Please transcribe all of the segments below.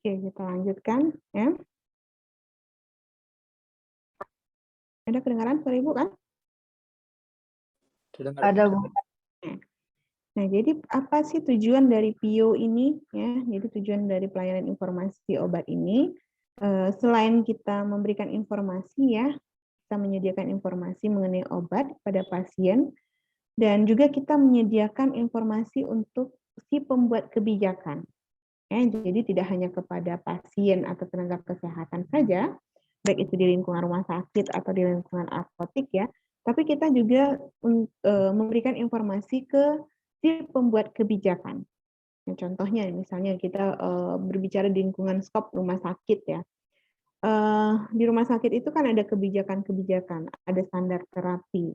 Oke, kita lanjutkan ya. Ada kedengaran suara Ibu kan? Ada, Bu. Nah, jadi apa sih tujuan dari PIO ini ya? Jadi tujuan dari pelayanan informasi obat ini selain kita memberikan informasi ya, kita menyediakan informasi mengenai obat pada pasien dan juga kita menyediakan informasi untuk si pembuat kebijakan. Ya, jadi tidak hanya kepada pasien atau tenaga kesehatan saja, baik itu di lingkungan rumah sakit atau di lingkungan apotek ya, tapi kita juga memberikan informasi ke si pembuat kebijakan. Nah, contohnya misalnya kita berbicara di lingkungan skop rumah sakit ya. Di rumah sakit itu kan ada kebijakan-kebijakan, ada standar terapi,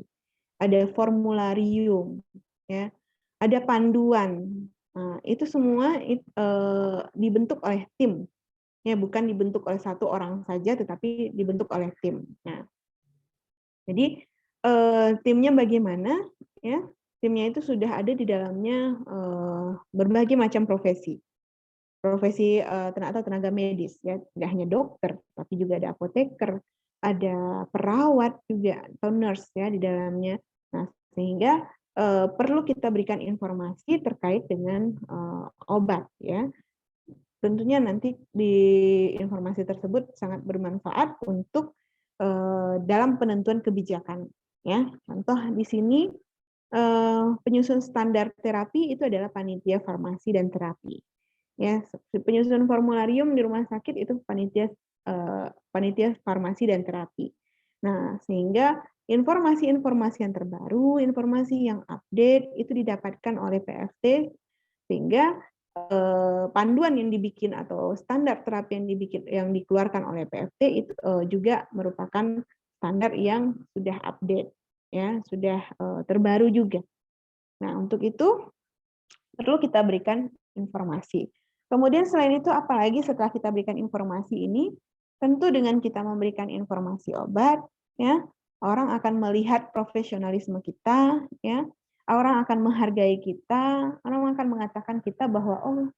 ada formularium, ya, ada panduan. Nah, itu semua dibentuk oleh tim, ya, bukan dibentuk oleh satu orang saja, tetapi dibentuk oleh tim. Nah, jadi timnya bagaimana? Ya, timnya itu sudah ada di dalamnya berbagai macam profesi atau tenaga medis, ya, tidak hanya dokter, tapi juga ada apoteker, ada perawat juga atau nurse ya di dalamnya. Nah, sehingga perlu kita berikan informasi terkait dengan obat ya. Tentunya nanti di informasi tersebut sangat bermanfaat untuk dalam penentuan kebijakan ya. Contoh di sini penyusun standar terapi itu adalah panitia farmasi dan terapi. Ya, penyusun formularium di rumah sakit itu panitia farmasi dan terapi. Nah, sehingga informasi-informasi yang terbaru, informasi yang update itu didapatkan oleh PFT sehingga panduan yang dibikin atau standar terapi yang dikeluarkan oleh PFT itu juga merupakan standar yang sudah update ya, sudah terbaru juga. Nah, untuk itu perlu kita berikan informasi. Kemudian selain itu apalagi setelah kita berikan informasi ini, tentu dengan kita memberikan informasi obat ya, orang akan melihat profesionalisme kita ya, orang akan menghargai kita, orang akan mengatakan kita bahwa oh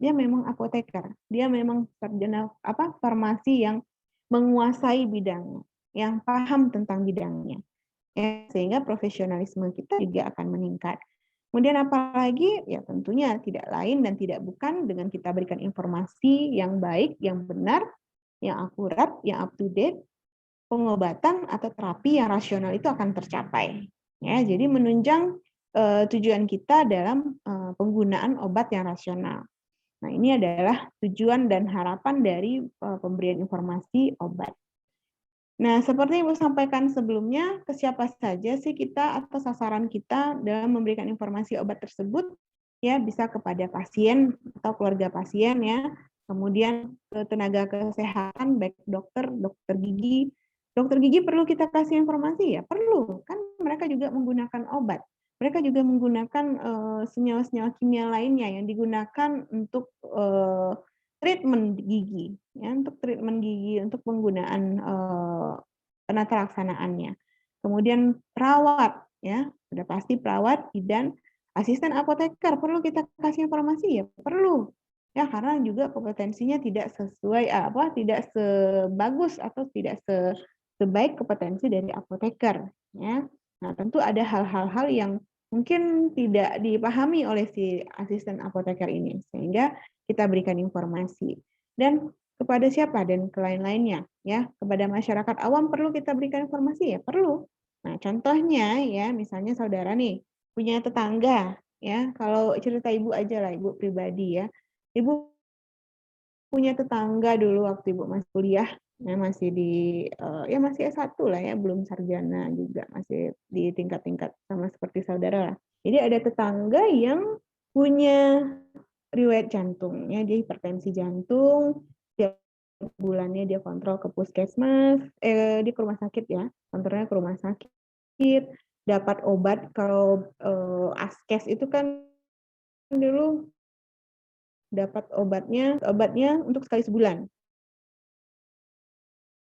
dia memang apoteker, dia memang sarjana farmasi yang menguasai bidangnya, yang paham tentang bidangnya. Ya, sehingga profesionalisme kita juga akan meningkat. Kemudian apalagi ya tentunya tidak lain dan tidak bukan dengan kita berikan informasi yang baik, yang benar, yang akurat, yang up to date, pengobatan atau terapi yang rasional itu akan tercapai. Ya, jadi menunjang tujuan kita dalam penggunaan obat yang rasional. Nah, ini adalah tujuan dan harapan dari pemberian informasi obat. Nah, seperti yang Ibu sampaikan sebelumnya, ke siapa saja sih kita atau sasaran kita dalam memberikan informasi obat tersebut? Ya, bisa kepada pasien atau keluarga pasien ya. Kemudian ke tenaga kesehatan, baik dokter, dokter gigi. Dokter gigi perlu kita kasih informasi ya? Perlu, kan mereka juga menggunakan obat. Mereka juga menggunakan senyawa-senyawa kimia lainnya yang digunakan untuk treatment gigi, ya, untuk treatment gigi, untuk penggunaan penata laksanaannya. Kemudian perawat, ya, sudah pasti perawat, bidan, asisten apoteker perlu kita kasih informasi ya, perlu, ya, karena juga kompetensinya tidak sesuai tidak sebagus atau tidak sebaik kompetensi dari apoteker, ya. Nah, tentu ada hal-hal yang mungkin tidak dipahami oleh si asisten apoteker ini, sehingga kita berikan informasi. Dan kepada siapa dan ke lain-lainnya ya, kepada masyarakat awam perlu kita berikan informasi ya, perlu. Nah, contohnya ya, misalnya saudara nih punya tetangga ya, kalau cerita Ibu aja lah, Ibu pribadi ya. Ibu punya tetangga dulu waktu Ibu masih kuliah, ya masih di ya masih S1 lah ya, belum sarjana juga, masih di tingkat-tingkat sama seperti saudara lah. Jadi ada tetangga yang punya riwayat jantung, ya dia hipertensi jantung, setiap bulannya dia kontrol ke puskesmas, dia ke rumah sakit ya, kontrolnya ke rumah sakit, dapat obat kalau askes itu kan dulu dapat obatnya untuk sekali sebulan.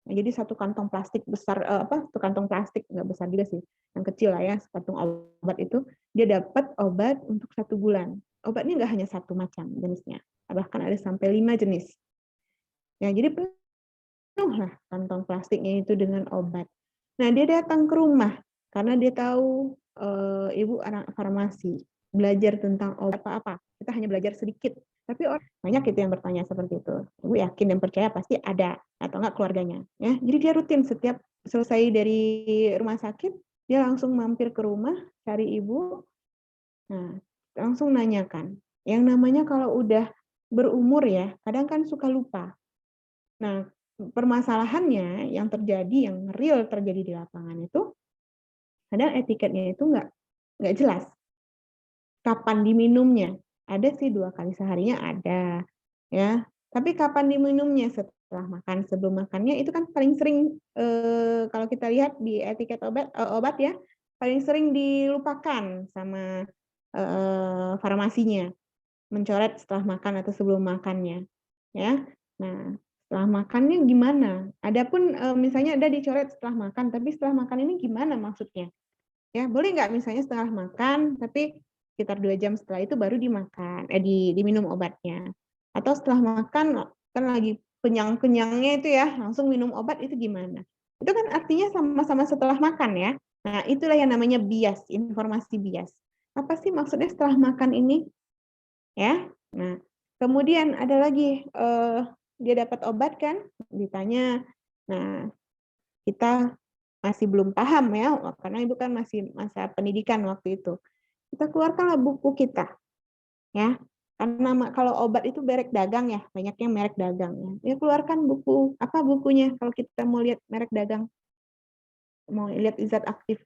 Nah, jadi satu kantong plastik besar, satu kantong plastik, nggak besar juga sih, yang kecil lah ya, kantong obat itu, dia dapat obat untuk 1 bulan. Obatnya nggak hanya satu macam jenisnya, bahkan ada sampai 5 jenis. Ya, jadi penuh lah kantong plastiknya itu dengan obat. Nah, dia datang ke rumah karena dia tahu ibu anak farmasi, belajar tentang obat apa-apa. Kita hanya belajar sedikit, tapi banyak itu yang bertanya seperti itu. Ibu yakin dan percaya pasti ada atau enggak keluarganya. Ya, jadi dia rutin setiap selesai dari rumah sakit, dia langsung mampir ke rumah cari ibu. Nah, langsung nanyakan. Yang namanya kalau udah berumur ya, kadang kan suka lupa. Nah, permasalahannya yang terjadi, yang real terjadi di lapangan itu, kadang etiketnya itu nggak jelas. Kapan diminumnya? Ada sih 2 kali seharinya ada, ya. Tapi kapan diminumnya? Setelah makan, sebelum makannya itu kan paling sering kalau kita lihat di etiket obat ya, paling sering dilupakan sama farmasinya, mencoret setelah makan atau sebelum makannya, ya. Nah, setelah makannya gimana? Adapun misalnya ada dicoret setelah makan, tapi setelah makan ini gimana maksudnya? Ya, boleh nggak misalnya setelah makan, tapi sekitar 2 jam setelah itu baru dimakan, diminum obatnya. Atau setelah makan, kan lagi kenyang-kenyangnya itu ya, langsung minum obat itu gimana? Itu kan artinya sama-sama setelah makan ya. Nah, itulah yang namanya bias, informasi bias. Apa sih maksudnya setelah makan ini? Ya. Nah, kemudian ada lagi, dia dapat obat kan, ditanya. Nah, kita masih belum paham ya, karena ibu kan masih masa pendidikan waktu itu. Kita keluarkanlah buku kita, ya. Karena kalau obat itu merek dagang ya, banyaknya merek dagang ya. Ya keluarkan buku, apa bukunya kalau kita mau lihat merek dagang, mau lihat zat aktif.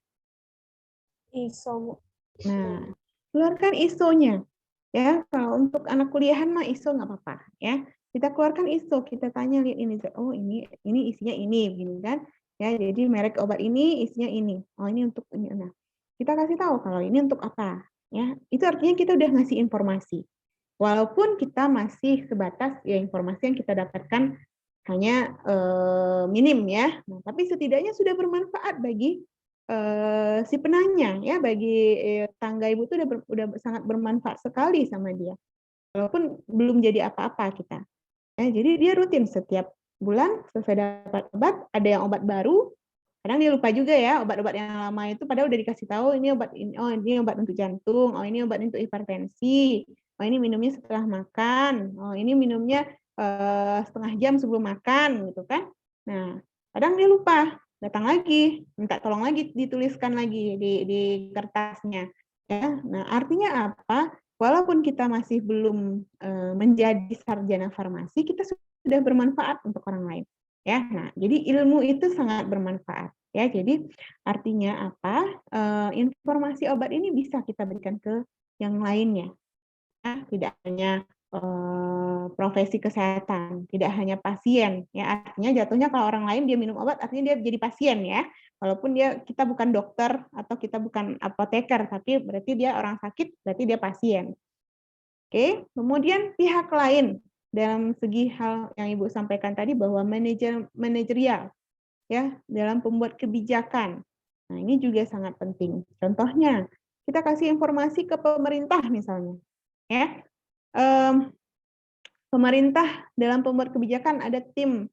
ISO. Nah, keluarkan ISO-nya. Ya, kalau untuk anak kuliahan mah ISO nggak apa-apa ya. Kita keluarkan ISO, kita tanya lihat ini, oh ini isinya ini, begini kan. Ya, jadi merek obat ini isinya ini. Oh ini untuk ini. Nah, kita kasih tahu kalau ini untuk apa. Ya, itu artinya kita udah ngasih informasi. Walaupun kita masih sebatas ya informasi yang kita dapatkan hanya minim ya. Nah, tapi setidaknya sudah bermanfaat bagi si penanya ya, bagi tangga ibu itu udah sangat bermanfaat sekali sama dia. Walaupun belum jadi apa-apa kita. Ya, jadi dia rutin setiap bulan selesai dapat obat, ada yang obat baru, kadang dia lupa juga ya obat-obat yang lama itu padahal udah dikasih tahu ini obat ini, oh ini obat untuk jantung, oh ini obat untuk hipertensi, oh ini minumnya setelah makan, oh ini minumnya setengah jam sebelum makan gitu kan. Nah, kadang dia lupa, datang lagi, minta tolong lagi dituliskan lagi di kertasnya. Ya, nah artinya apa? Walaupun kita masih belum menjadi sarjana farmasi, kita sudah bermanfaat untuk orang lain. Ya, nah jadi ilmu itu sangat bermanfaat. Ya, jadi artinya apa? Informasi obat ini bisa kita berikan ke yang lainnya. Ya, tidak hanya profesi kesehatan, tidak hanya pasien. Ya, artinya jatuhnya kalau orang lain dia minum obat, artinya dia jadi pasien ya. Walaupun kita bukan dokter atau kita bukan apoteker, tapi berarti dia orang sakit, berarti dia pasien. Oke, kemudian pihak lain dalam segi hal yang Ibu sampaikan tadi bahwa manajerial ya dalam pembuat kebijakan. Nah, ini juga sangat penting. Contohnya, kita kasih informasi ke pemerintah misalnya. Ya. Pemerintah dalam pembuat kebijakan ada tim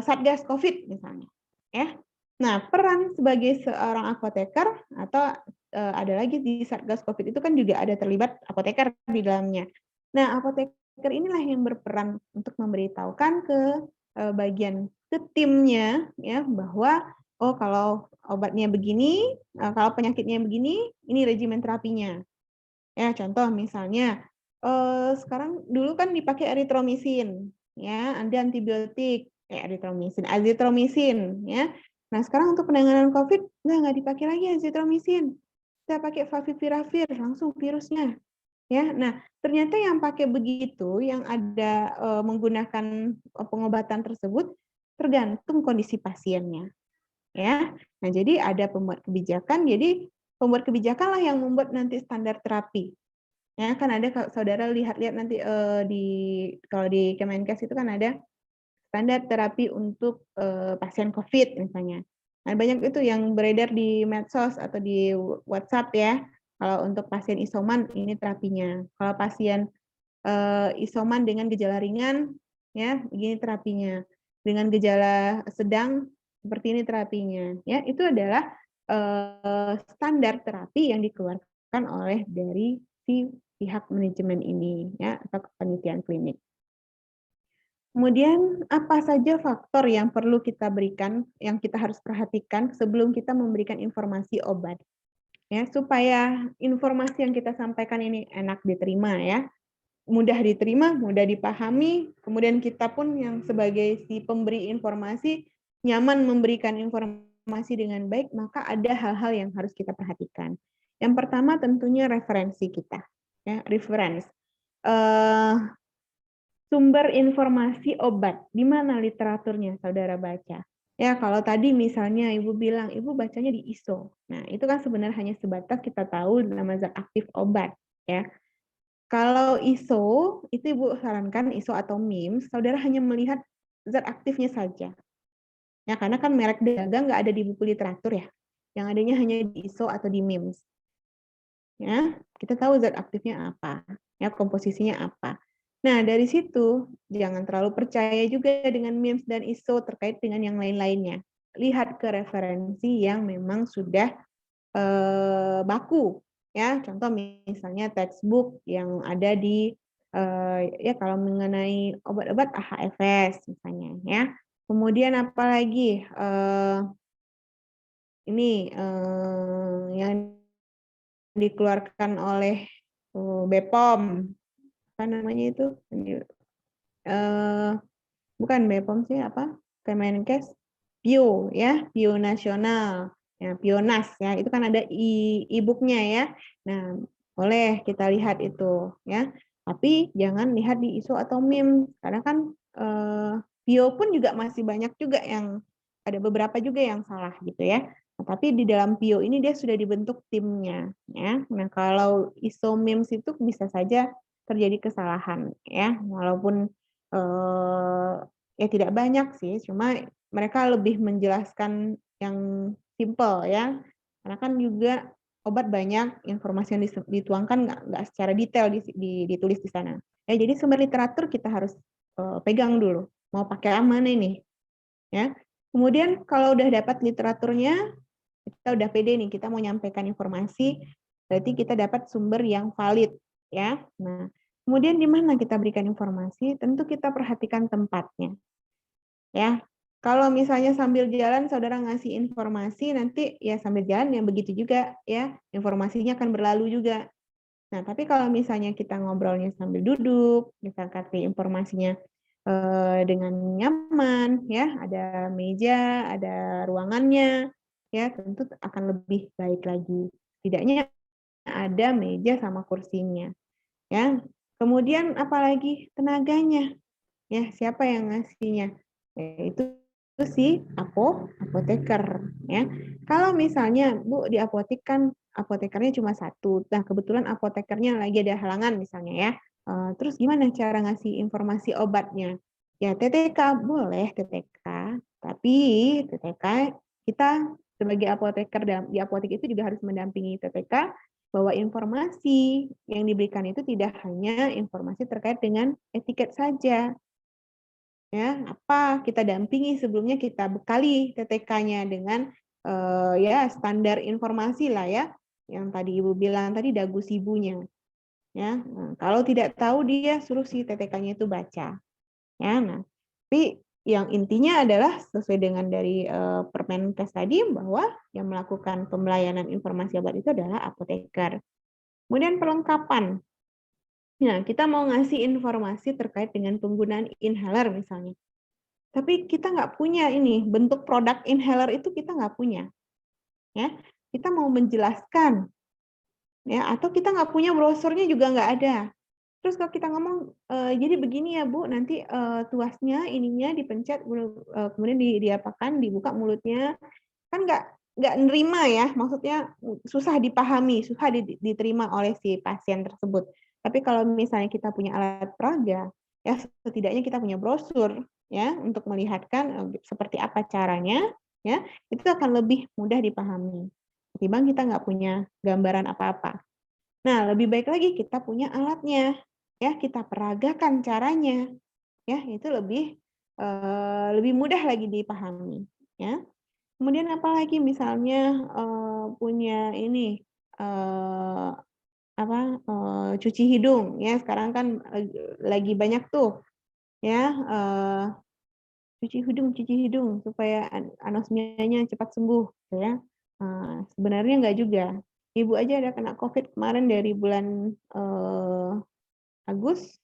Satgas Covid misalnya. Ya. Nah, peran sebagai seorang apoteker atau ada lagi di Satgas Covid itu kan juga ada terlibat apoteker di dalamnya. Nah, apoteker inilah yang berperan untuk memberitahukan ke bagian ke timnya ya bahwa oh kalau obatnya begini, kalau penyakitnya begini, ini regimen terapinya. Ya, contoh misalnya sekarang dulu kan dipakai eritromisin, ya, ada antibiotik, eritromisin, azitromisin, ya. Nah, sekarang untuk penanganan COVID nggak dipakai lagi azitromisin. Kita pakai favipiravir, langsung virusnya. Ya, nah ternyata yang pakai begitu, yang ada menggunakan pengobatan tersebut tergantung kondisi pasiennya. Ya, nah jadi ada pembuat kebijakan. Jadi pembuat kebijakan lah yang membuat nanti standar terapi. Ya, kan ada saudara lihat-lihat nanti kalau di Kemenkes itu kan ada standar terapi untuk pasien COVID misalnya. Nah, banyak itu yang beredar di medsos atau di WhatsApp ya. Kalau untuk pasien isoman ini terapinya. Kalau pasien isoman dengan gejala ringan, ya, begini terapinya. Dengan gejala sedang, seperti ini terapinya. Ya, itu adalah standar terapi yang dikeluarkan oleh dari si pihak manajemen ini, ya, atau penelitian klinik. Kemudian apa saja faktor yang perlu kita berikan, yang kita harus perhatikan sebelum kita memberikan informasi obat, ya, supaya informasi yang kita sampaikan ini enak diterima, ya, mudah diterima, mudah dipahami, kemudian kita pun yang sebagai si pemberi informasi nyaman memberikan informasi dengan baik, maka ada hal-hal yang harus kita perhatikan. Yang pertama tentunya referensi kita, ya, reference. Sumber informasi obat, di mana literaturnya saudara baca? Ya, kalau tadi misalnya Ibu bilang, Ibu bacanya di ISO. Nah, itu kan sebenarnya hanya sebatas kita tahu nama zat aktif obat, ya. Kalau ISO, itu Ibu sarankan ISO atau MIMS, saudara hanya melihat zat aktifnya saja. Ya, karena kan merek dagang nggak ada di buku literatur ya. Yang adanya hanya di ISO atau di MIMS. Ya, kita tahu zat aktifnya apa, ya, komposisinya apa. Nah, dari situ jangan terlalu percaya juga dengan MIMS dan ISO terkait dengan yang lain-lainnya. Lihat ke referensi yang memang sudah baku, ya. Contoh misalnya textbook yang ada di ya, kalau mengenai obat-obat AHFS misalnya, ya. Kemudian apalagi ini yang dikeluarkan oleh BPOM, apa namanya itu? Bukan BPOM sih, apa? Kemenkes, PIO, ya, PIO nasional, ya, PIONAS, ya, itu kan ada e-booknya, ya. Nah, boleh kita lihat itu, ya. Tapi jangan lihat di ISO atau MIM, karena kan PIO pun juga masih banyak juga yang ada beberapa juga yang salah gitu ya. Nah, tapi di dalam PIO ini dia sudah dibentuk timnya, ya. Nah, kalau ISO MIMS itu bisa saja terjadi kesalahan, ya, walaupun ya tidak banyak sih, cuma mereka lebih menjelaskan yang simple ya, karena kan juga obat banyak, informasi yang dituangkan nggak secara detail ditulis di sana. Ya, jadi sumber literatur kita harus pegang dulu, mau pakai yang mana ini, ya. Kemudian kalau udah dapat literaturnya, kita udah pede nih, kita mau nyampaikan informasi, berarti kita dapat sumber yang valid, ya. Nah, kemudian di mana kita berikan informasi, tentu kita perhatikan tempatnya. Ya, kalau misalnya sambil jalan saudara ngasih informasi, nanti ya sambil jalan ya begitu juga ya, informasinya akan berlalu juga. Nah, tapi kalau misalnya kita ngobrolnya sambil duduk, kita kasih informasinya dengan nyaman, ya, ada meja, ada ruangannya, ya, tentu akan lebih baik lagi. Setidaknya ada meja sama kursinya, ya. Kemudian apalagi tenaganya, ya, siapa yang ngasihnya? Yaitu si apoteker, ya. Kalau misalnya Bu di apotek kan apotekernya cuma satu, nah kebetulan apotekernya lagi ada halangan misalnya ya, terus gimana cara ngasih informasi obatnya? Ya TTK, boleh TTK, tapi TTK kita sebagai apoteker di apotek itu juga harus mendampingi TTK bahwa informasi yang diberikan itu tidak hanya informasi terkait dengan etiket saja, ya, apa kita dampingi sebelumnya, kita bekali TTK-nya dengan ya standar informasi lah ya, yang tadi Ibu bilang tadi dagu sibunya, ya. Nah, kalau tidak tahu dia suruh si TTK-nya itu baca, ya. Nah, tapi yang intinya adalah sesuai dengan dari Permenkes tadi bahwa yang melakukan pemelayanan informasi obat itu adalah apoteker. Kemudian perlengkapan. Nah, kita mau ngasih informasi terkait dengan penggunaan inhaler misalnya. Tapi kita nggak punya ini, bentuk produk inhaler itu kita nggak punya. Ya, kita mau menjelaskan, ya, atau kita nggak punya brosurnya juga nggak ada. Terus kalau kita ngomong, jadi begini ya Bu, nanti tuasnya ininya dipencet, kemudian diapakan, dibuka mulutnya, kan nggak nerima ya, maksudnya susah dipahami, susah diterima oleh si pasien tersebut. Tapi kalau misalnya kita punya alat peraga, ya setidaknya kita punya brosur ya untuk melihatkan seperti apa caranya, ya itu akan lebih mudah dipahami ketimbang kita nggak punya gambaran apa-apa. Nah, lebih baik lagi kita punya alatnya. ya kita peragakan caranya, ya itu lebih mudah lagi dipahami, ya. Kemudian apalagi misalnya punya ini cuci hidung, ya sekarang kan lagi banyak tuh, ya cuci hidung supaya anosmianya cepat sembuh, gitu ya. Sebenarnya enggak juga. Ibu aja ada kena COVID kemarin dari bulan Agustus,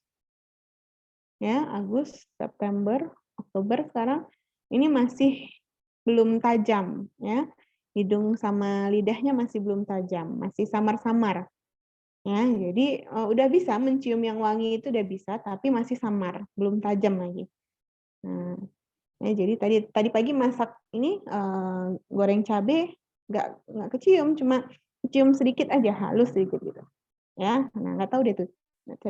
ya Agustus, September, Oktober sekarang ini masih belum tajam, ya hidung sama lidahnya masih belum tajam, masih samar-samar, ya jadi udah bisa mencium yang wangi itu udah bisa, tapi masih samar, belum tajam lagi. Nah, ya jadi tadi pagi masak ini goreng cabe nggak kecium, cuma kecium sedikit aja, halus sedikit gitu, ya. Nah nggak tahu deh tuh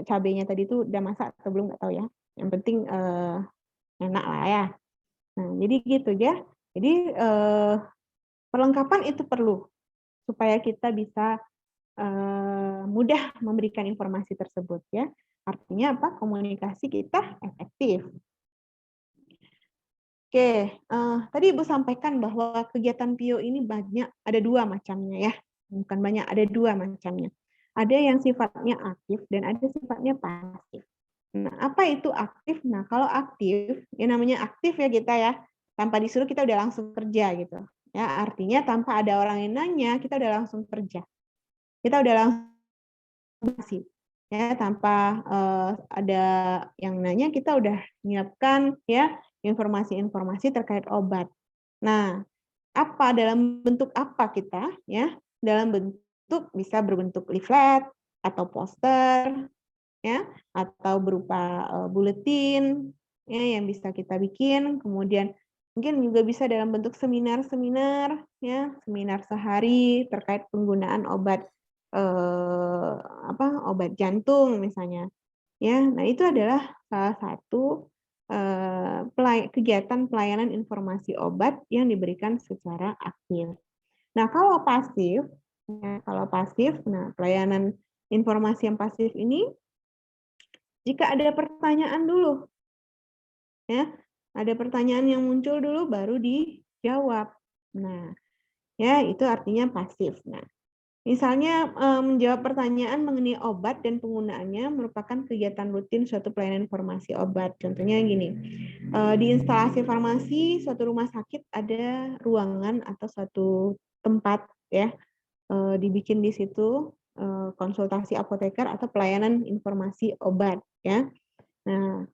cabenya tadi tuh udah masak atau belum, nggak tahu ya. Yang penting enak lah ya. Nah jadi gitu ya. Jadi perlengkapan itu perlu supaya kita bisa mudah memberikan informasi tersebut ya. Artinya apa? Komunikasi kita efektif. Oke, tadi Ibu sampaikan bahwa kegiatan PIO ini banyak, ada 2 macamnya ya. Bukan banyak, ada 2 macamnya. Ada yang sifatnya aktif dan ada sifatnya pasif. Nah, apa itu aktif? Nah, kalau aktif, ya namanya aktif ya kita ya, tanpa disuruh kita udah langsung kerja gitu. Ya, artinya tanpa ada orang yang nanya, kita udah langsung kerja. Kita udah langsung masih ya tanpa ada yang nanya, kita udah menyiapkan ya informasi-informasi terkait obat. Nah, dalam bentuk apa kita ya? Dalam bentuk bisa berbentuk leaflet atau poster ya, atau berupa buletin ya yang bisa kita bikin, kemudian mungkin juga bisa dalam bentuk seminar-seminar ya, seminar sehari terkait penggunaan obat obat jantung misalnya. Ya, nah itu adalah salah satu kegiatan pelayanan informasi obat yang diberikan secara aktif. Nah, kalau pasif, nah pelayanan informasi yang pasif ini jika ada pertanyaan dulu, ya, ada pertanyaan yang muncul dulu baru dijawab. Nah, ya itu artinya pasif. Nah, misalnya menjawab pertanyaan mengenai obat dan penggunaannya merupakan kegiatan rutin suatu pelayanan informasi obat. Contohnya gini, di instalasi farmasi suatu rumah sakit ada ruangan atau suatu tempat ya, dibikin di situ konsultasi apoteker atau pelayanan informasi obat ya. Nah,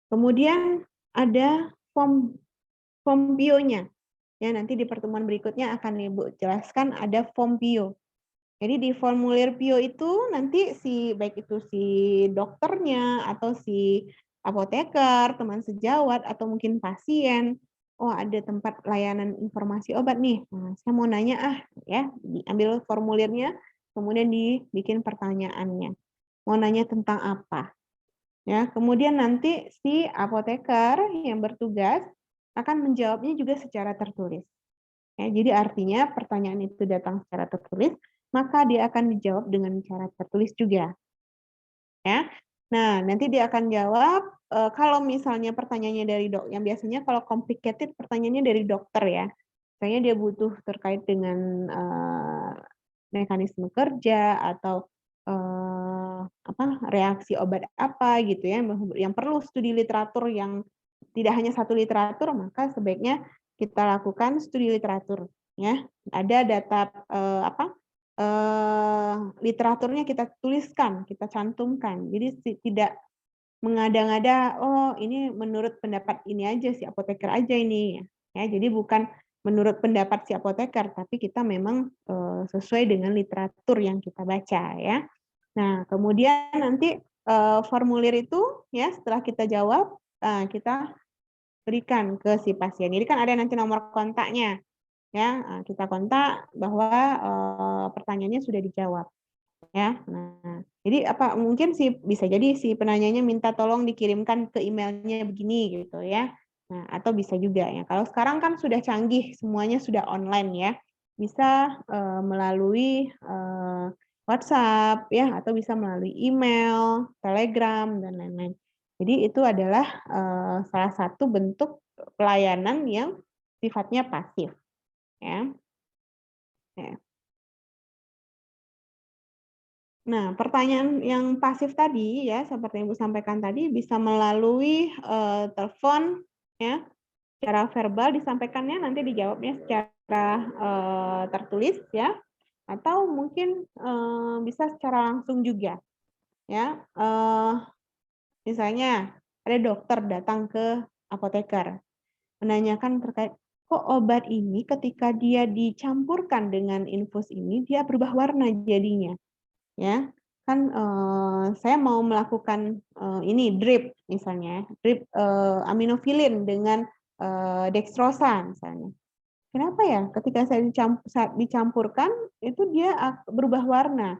kemudian ada form PIO-nya. Ya, nanti di pertemuan berikutnya akan Ibu jelaskan ada form PIO. Jadi di formulir PIO itu nanti baik itu si dokternya atau si apoteker, teman sejawat atau mungkin pasien, oh ada tempat layanan informasi obat nih. Nah, saya mau nanya ya, diambil formulirnya, kemudian dibikin pertanyaannya. Mau nanya tentang apa? Ya, kemudian nanti si apoteker yang bertugas akan menjawabnya juga secara tertulis. Ya, jadi artinya pertanyaan itu datang secara tertulis, maka dia akan dijawab dengan cara tertulis juga. Ya. Nah, nanti dia akan jawab kalau misalnya pertanyaannya dari yang biasanya kalau complicated pertanyaannya dari dokter ya. Misalnya dia butuh terkait dengan mekanisme kerja atau reaksi obat apa gitu ya, yang perlu studi literatur yang tidak hanya satu literatur, maka sebaiknya kita lakukan studi literatur ya. Ada data literaturnya kita tuliskan, kita cantumkan. Jadi tidak mengada-ngada, oh ini menurut pendapat ini aja si apoteker aja ini ya. Jadi bukan menurut pendapat si apoteker, tapi kita memang sesuai dengan literatur yang kita baca ya. Nah, kemudian nanti formulir itu ya setelah kita jawab, kita berikan ke si pasien. Jadi kan ada nanti nomor kontaknya ya, kita kontak bahwa pertanyaannya sudah dijawab ya. Nah, jadi mungkin bisa jadi si penanyanya minta tolong dikirimkan ke emailnya begini gitu ya. Nah, atau bisa juga ya. Kalau sekarang kan sudah canggih, semuanya sudah online ya. Bisa melalui WhatsApp ya, atau bisa melalui email, Telegram dan lain-lain. Jadi itu adalah salah satu bentuk pelayanan yang sifatnya pasif ya. Ya. Nah, pertanyaan yang pasif tadi ya, seperti yang Ibu sampaikan tadi bisa melalui telepon ya, secara verbal disampaikannya, nanti dijawabnya secara tertulis ya, atau mungkin bisa secara langsung juga ya. Misalnya ada dokter datang ke apoteker menanyakan terkait, kok obat ini ketika dia dicampurkan dengan infus ini dia berubah warna jadinya ya. Kan saya mau melakukan ini drip misalnya, drip aminofilin dengan dextrosa misalnya. Kenapa ya ketika saya saat dicampurkan itu dia berubah warna.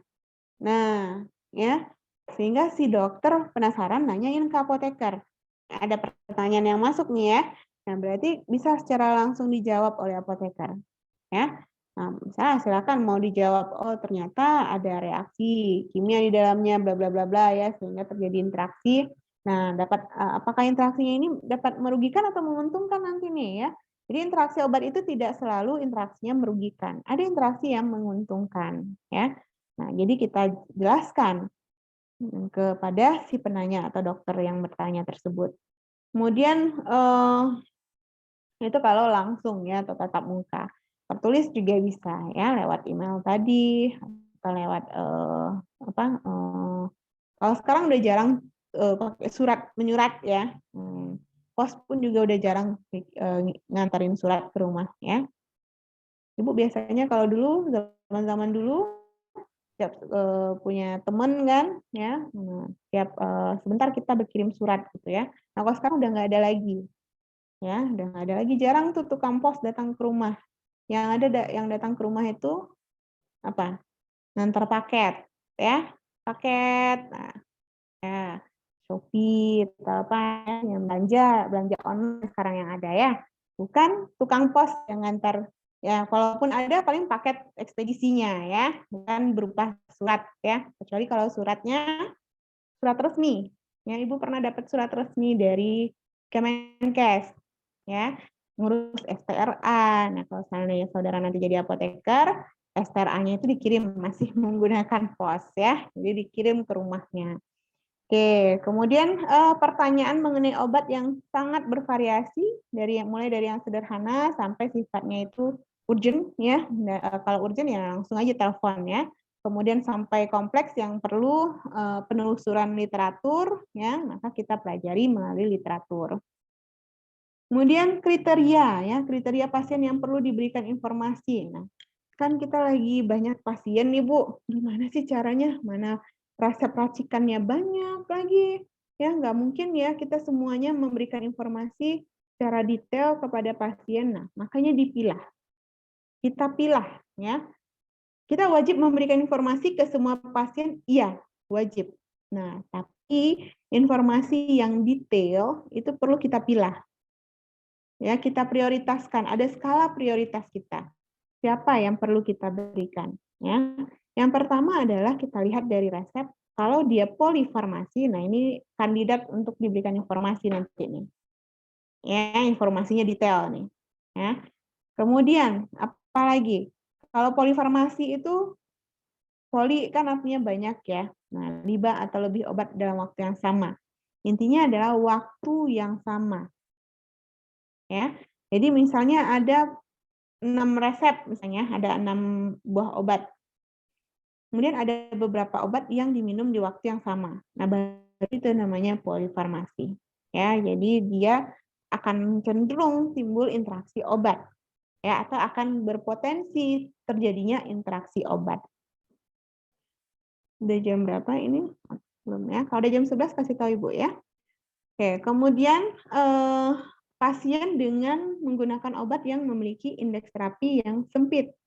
Nah, ya, sehingga si dokter penasaran nanyain ke apoteker. Ada pertanyaan yang masuk nih ya. Nah, berarti bisa secara langsung dijawab oleh apoteker. Ya. Nah, misalnya silakan mau dijawab, oh ternyata ada reaksi kimia di dalamnya bla bla bla bla ya, sehingga terjadi interaksi. Nah, apakah interaksinya ini dapat merugikan atau menguntungkan nanti nih ya. Jadi interaksi obat itu tidak selalu interaksinya merugikan. Ada interaksi yang menguntungkan ya. Nah, jadi kita jelaskan kepada si penanya atau dokter yang bertanya tersebut. Kemudian itu kalau langsung ya atau tatap muka. Tertulis juga bisa ya lewat email tadi atau lewat kalau sekarang udah jarang pakai surat menyurat ya. Pos pun juga udah jarang nganterin surat ke rumah ya. Ibu biasanya kalau dulu zaman-zaman dulu tiap punya temen kan ya, tiap sebentar kita berkirim surat gitu ya. Nah kalau sekarang udah nggak ada lagi ya, udah nggak ada lagi, jarang tuh tukang pos datang ke rumah. Yang ada yang datang ke rumah itu apa, ngantar paket ya, paket. Nah ya, Shopee atau apa yang belanja online sekarang yang ada ya, bukan tukang pos yang ngantar ya, walaupun ada paling paket ekspedisinya ya, bukan berupa surat ya, kecuali kalau suratnya surat resmi ya. Ibu pernah dapat surat resmi dari Kemenkes ya, ngurus STRA. Nah kalau misalnya saudara nanti jadi apoteker, STRA-nya itu dikirim masih menggunakan pos ya, jadi dikirim ke rumahnya. Oke, kemudian pertanyaan mengenai obat yang sangat bervariasi mulai dari yang sederhana sampai sifatnya itu urgent ya. Kalau urgent ya langsung aja telepon ya. Kemudian sampai kompleks yang perlu penelusuran literatur ya, maka kita pelajari melalui literatur. Kemudian kriteria ya, kriteria pasien yang perlu diberikan informasi. Nah, kan kita lagi banyak pasien nih Bu, gimana sih caranya? Mana resep racikannya banyak lagi, ya nggak mungkin ya kita semuanya memberikan informasi secara detail kepada pasien. Nah, makanya dipilah. Kita pilah ya. Kita wajib memberikan informasi ke semua pasien, iya, wajib. Nah, tapi informasi yang detail itu perlu kita pilah. Ya, kita prioritaskan, ada skala prioritas kita. Siapa yang perlu kita berikan ya. Yang pertama adalah kita lihat dari resep, kalau dia polifarmasi, nah ini kandidat untuk diberikan informasi nanti nih. Ya, informasinya detail nih. Ya. Kemudian apa lagi? Kalau polifarmasi itu poli kan artinya banyak ya. Nah, 5 atau lebih obat dalam waktu yang sama. Intinya adalah waktu yang sama. Ya. Jadi misalnya ada 6 resep misalnya, ada 6 buah obat. Kemudian ada beberapa obat yang diminum di waktu yang sama. Nah, baru itu namanya polifarmasi. Ya, jadi dia akan cenderung timbul interaksi obat. Ya, atau akan berpotensi terjadinya interaksi obat. Udah jam berapa ini? Belum ya. Kalau udah jam 11 kasih tahu Ibu ya. Oke, kemudian pasien dengan menggunakan obat yang memiliki indeks terapi yang sempit.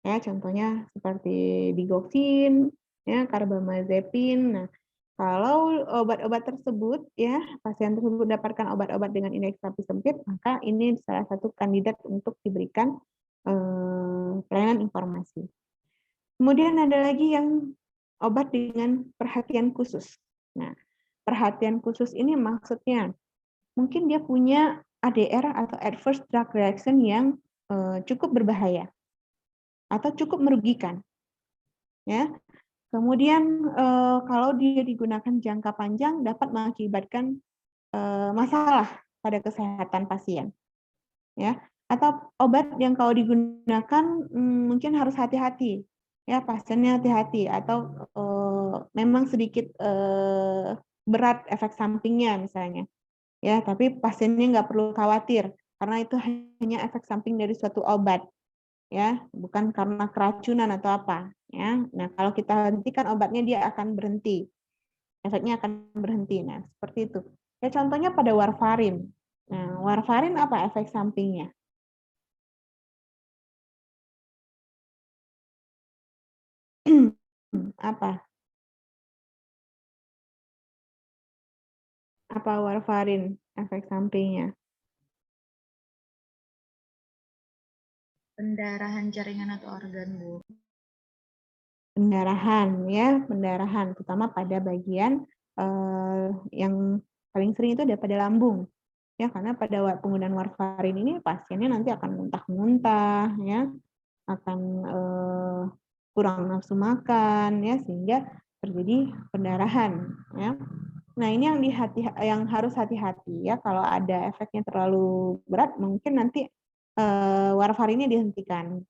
Ya, contohnya seperti digoxin, ya, carbamazepin. Nah, kalau obat-obat tersebut, ya, pasien tersebut mendapatkan obat-obat dengan indeks terapi sempit, maka ini salah satu kandidat untuk diberikan pelayanan informasi. Kemudian ada lagi yang obat dengan perhatian khusus. Nah, perhatian khusus ini maksudnya mungkin dia punya ADR atau adverse drug reaction yang cukup berbahaya atau cukup merugikan, ya. Kemudian kalau dia digunakan jangka panjang dapat mengakibatkan masalah pada kesehatan pasien, ya. Atau obat yang kalau digunakan mungkin harus hati-hati, ya, pasiennya hati-hati atau memang sedikit berat efek sampingnya misalnya, ya, tapi pasiennya nggak perlu khawatir karena itu hanya efek samping dari suatu obat, ya, bukan karena keracunan atau apa, ya. Nah, kalau kita hentikan obatnya dia akan berhenti, efeknya akan berhenti. Nah, seperti itu. Ya, contohnya pada warfarin. Nah, warfarin apa efek sampingnya? Apa? Apa warfarin efek sampingnya? Pendarahan jaringan atau organ, Bu. Pendarahan, ya, pendarahan, terutama pada bagian yang paling sering itu ada pada lambung, ya, karena pada penggunaan warfarin ini pasiennya nanti akan muntah-muntah, ya, akan kurang nafsu makan, ya, sehingga terjadi pendarahan, ya. Nah, ini yang harus hati-hati, ya, kalau ada efeknya terlalu berat mungkin nanti warfarinnya dihentikan,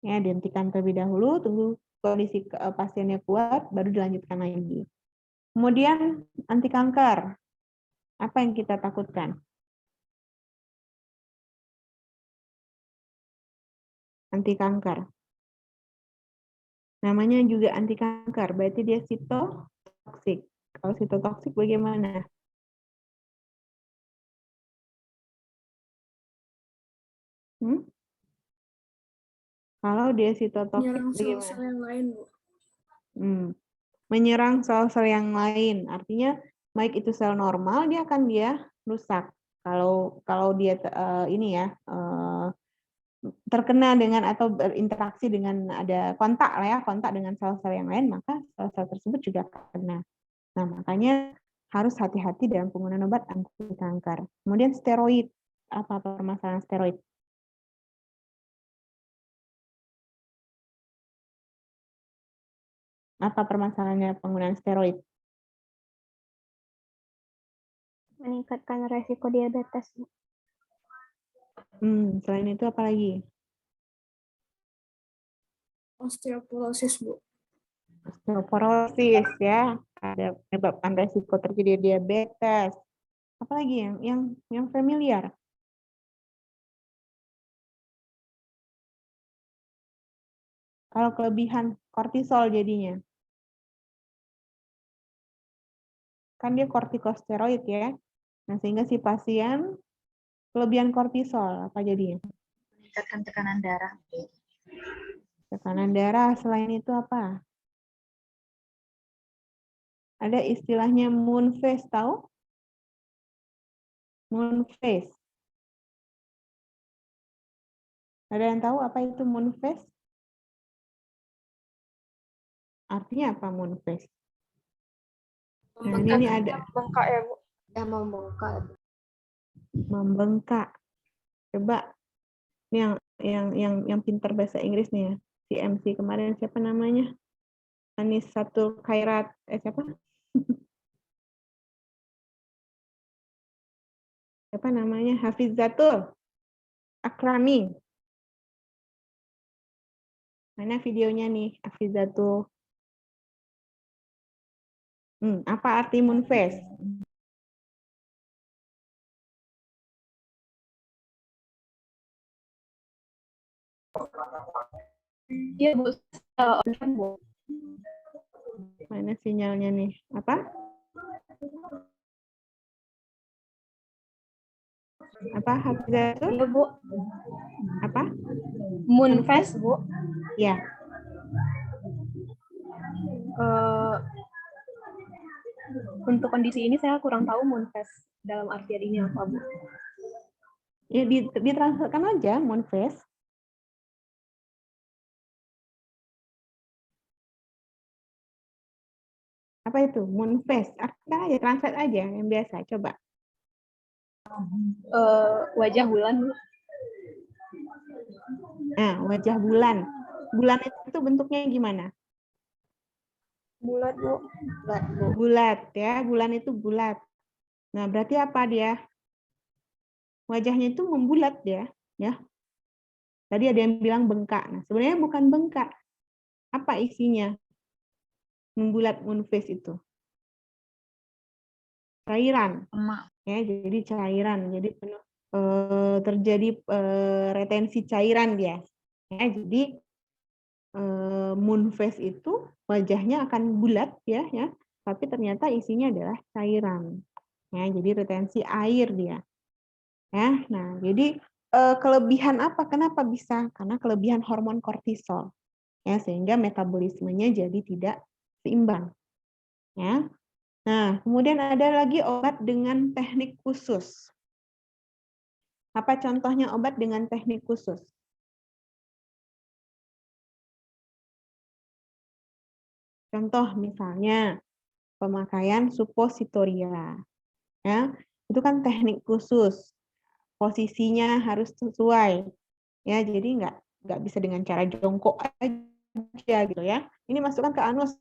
ya, dihentikan terlebih dahulu, tunggu kondisi pasiennya kuat baru dilanjutkan lagi. Kemudian anti kanker, apa yang kita takutkan? Anti kanker. Namanya juga anti kanker, berarti dia sitotoksik. Kalau sitotoksik bagaimana? Hmm? Kalau dia sitotoksik Menyerang bagaimana? sel-sel yang lain, Bu. Menyerang sel-sel yang lain, artinya baik itu sel normal dia akan rusak. Kalau dia ini ya terkena dengan atau berinteraksi dengan ada kontak lah ya, kontak dengan sel-sel yang lain, maka sel-sel tersebut juga kena. Nah, makanya harus hati-hati dalam penggunaan obat anti kanker. Kemudian steroid, apa permasalahan steroid? Apa permasalahannya penggunaan steroid? Meningkatkan resiko diabetes, Bu. Selain itu apa lagi? Osteoporosis, Bu. Osteoporosis, ya, ada menyebabkan resiko terjadi diabetes. Apalagi yang familiar? Kalau kelebihan kortisol jadinya, kan dia kortikosteroid, ya. Nah, sehingga si pasien kelebihan kortisol, apa jadinya? Meningkatkan tekanan darah. Tekanan darah, selain itu apa? Ada istilahnya moon phase, tahu? Moon phase. Ada yang tahu apa itu moon phase? Artinya apa moon phase? Nah, ini ada Membengkak ya, Bu. Ya, membengkak. membengkak. Coba yang pintar bahasa Inggris nih ya. Si MC kemarin siapa namanya? Anisatul Khairat, siapa? Siapa namanya? Hafizatul Akrami. Mana videonya nih, Hafizatul? Apa arti moon phase? Iya, Bu. Bu. Mana sinyalnya nih? Apa? Apa Hafizatul? Iya, Bu. Apa? Moon phase, Bu. Ya. Untuk kondisi ini saya kurang tahu moon phase dalam artian ini apa, Bu. Ya, ditransferkan aja moon phase. Apa itu? Moon face. Artikan aja, translate aja yang biasa. Coba. Wajah bulan, Bu. Nah, wajah bulan. Bulan itu bentuknya gimana? Bulat, Bu. Bulat, Bu. Bulat ya, bulan itu bulat. Nah, berarti apa dia? Wajahnya itu membulat ya. Tadi ada yang bilang bengkak. Nah, sebenarnya bukan bengkak. Apa isinya? Membulat moon face itu. Cairan. Emak. Ya, jadi cairan. Jadi terjadi retensi cairan dia. Ya, jadi moon face itu wajahnya akan bulat ya, tapi ternyata isinya adalah cairan. Ya, jadi retensi air dia. Ya, nah jadi kelebihan apa? Kenapa bisa? Karena kelebihan hormon kortisol. Ya, sehingga metabolismenya jadi tidak seimbang. Ya. Nah, kemudian ada lagi obat dengan teknik khusus. Apa contohnya obat dengan teknik khusus? Contoh misalnya pemakaian suppositoria. Ya, itu kan teknik khusus. Posisinya harus sesuai. Ya, jadi nggak bisa dengan cara jongkok aja gitu ya. Ini masukkan ke anus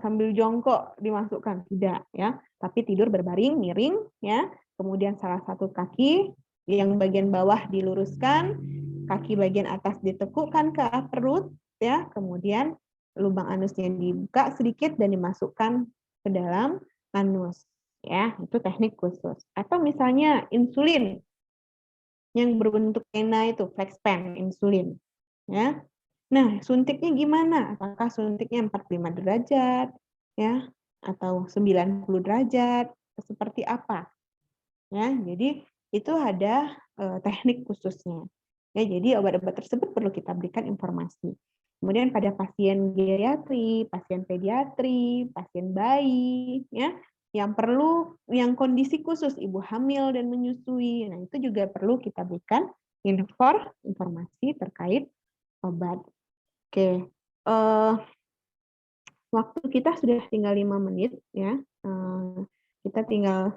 sambil jongkok dimasukkan, tidak ya, tapi tidur berbaring miring ya. Kemudian salah satu kaki yang bagian bawah diluruskan, kaki bagian atas ditekukkan ke perut ya, kemudian lubang anusnya dibuka sedikit dan dimasukkan ke dalam anus ya. Itu teknik khusus. Atau misalnya insulin yang berbentuk pena itu flex pen insulin ya. Nah, suntiknya gimana? Apakah suntiknya 45 derajat ya atau 90 derajat? Seperti apa? Ya, jadi itu ada teknik khususnya. Ya, jadi obat-obat tersebut perlu kita berikan informasi. Kemudian pada pasien geriatri, pasien pediatri, pasien bayi ya, yang kondisi khusus ibu hamil dan menyusui. Nah, itu juga perlu kita berikan informasi terkait obat. Oke, waktu kita sudah tinggal 5 menit ya. Kita tinggal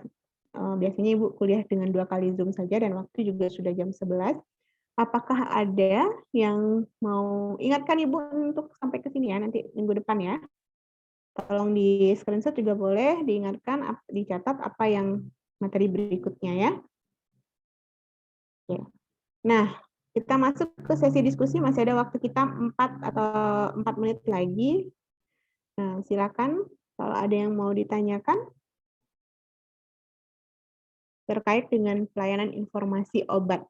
biasanya Ibu kuliah dengan 2 kali Zoom saja dan waktu juga sudah jam 11. Apakah ada yang mau ingatkan Ibu untuk sampai ke sini ya nanti minggu depan ya. Tolong di screenshot juga boleh, diingatkan, dicatat apa yang materi berikutnya ya. Oke. Nah, kita masuk ke sesi diskusi, masih ada waktu kita 4 menit lagi. Nah, silakan kalau ada yang mau ditanyakan terkait dengan pelayanan informasi obat.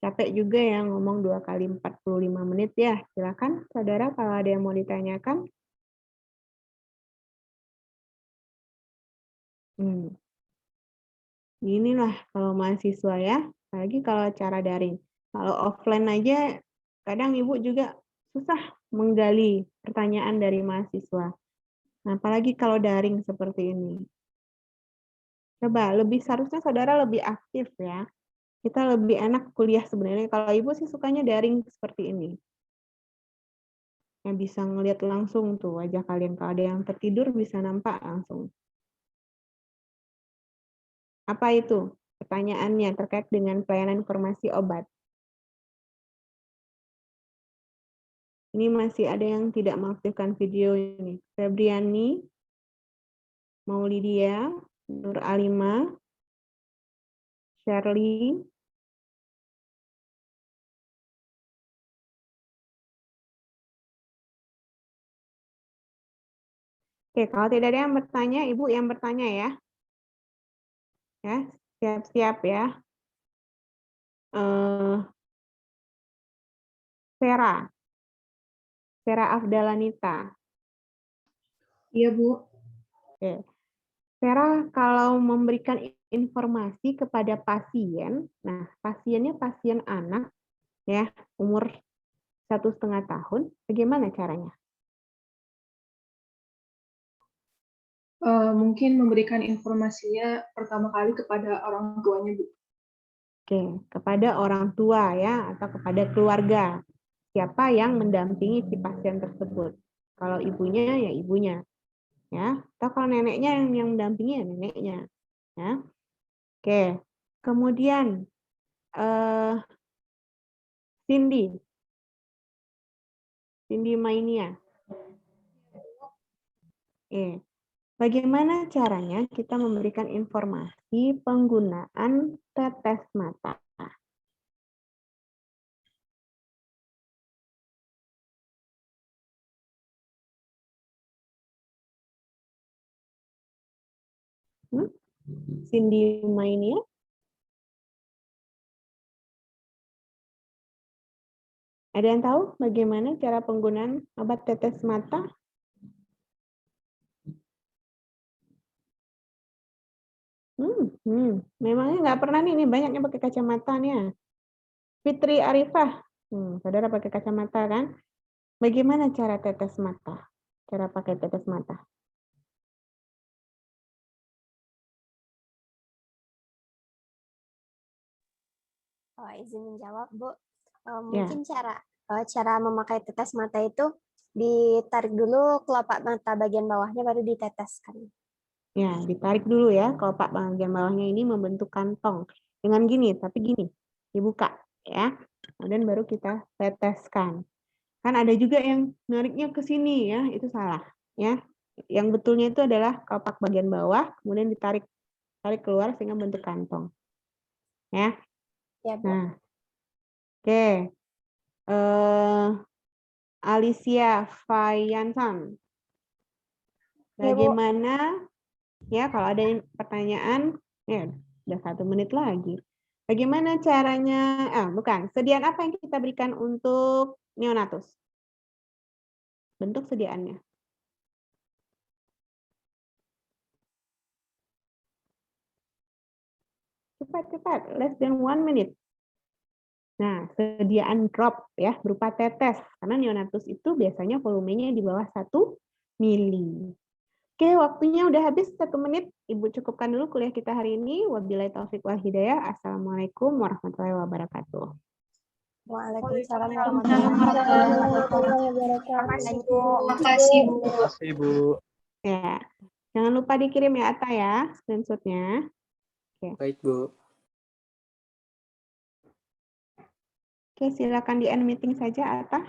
Capek juga ya ngomong 2 kali 45 menit ya. Silakan saudara kalau ada yang mau ditanyakan. Inilah kalau mahasiswa ya, apalagi kalau cara daring. Kalau offline aja, kadang Ibu juga susah menggali pertanyaan dari mahasiswa. Nah, apalagi kalau daring seperti ini. Coba, seharusnya saudara lebih aktif ya. Kita lebih enak kuliah sebenarnya. Kalau Ibu sih sukanya daring seperti ini. Yang bisa ngelihat langsung tuh wajah kalian. Kalau ada yang tertidur bisa nampak langsung. Apa itu? Pertanyaannya terkait dengan pelayanan informasi obat. Ini masih ada yang tidak mengaktifkan video ini. Febriani, Maulidia, Nur Alima, Shirley. Oke, kalau tidak ada yang bertanya, Ibu yang bertanya ya. Ya, siap-siap ya. Vera Afdalanita. Iya, Bu. Oke. Vera, kalau memberikan informasi kepada pasien, nah pasiennya pasien anak, ya umur 1,5 tahun, bagaimana caranya? Mungkin memberikan informasinya pertama kali kepada orang tuanya, Bu. Oke, kepada orang tua ya atau kepada keluarga. siapa yang mendampingi si pasien tersebut. Kalau ibunya ya ibunya, ya. Atau kalau neneknya yang mendampingi ya neneknya, ya. Oke. Kemudian Cindy Mainia. Bagaimana caranya kita memberikan informasi penggunaan tetes mata? Cindy Mainia? Ada yang tahu bagaimana cara penggunaan obat tetes mata? Memangnya nggak pernah nih, ini banyak yang pakai kacamata nih ya. Fitri Arifah, saudara pakai kacamata kan? Bagaimana cara tetes mata? Cara pakai tetes mata? Izin menjawab, Bu. Mungkin cara memakai tetes mata itu ditarik dulu kelopak mata bagian bawahnya baru diteteskan. Ya, ditarik dulu ya, kelopak bagian bawahnya ini membentuk kantong. Dengan gini, tapi gini, dibuka ya. Kemudian baru kita teteskan. Kan ada juga yang nariknya ke sini ya, itu salah ya. Yang betulnya itu adalah kelopak bagian bawah, kemudian tarik keluar sehingga bentuk kantong. Ya. Ya, Bu. Nah. Oke. Alicia Fayansan. Bagaimana ya kalau ada pertanyaan, ya udah 1 menit lagi. Bagaimana caranya, sediaan apa yang kita berikan untuk neonatus? Bentuk sediaannya. Cepat, less than 1 minute. Nah, sediaan drop ya, berupa tetes. Karena neonatus itu biasanya volumenya di bawah 1 mili. Oke, waktunya udah habis 1 menit. Ibu cukupkan dulu kuliah kita hari ini. Wabillahi taufiq wal hidayah. Assalamualaikum warahmatullahi wabarakatuh. Waalaikumsalam warahmatullahi wabarakatuh. Terima kasih, Bu. Terima kasih, Bu. Ya, jangan lupa dikirim ya Atta ya, screenshot-nya. Baik, Bu. Oke, silakan di end meeting saja Atta.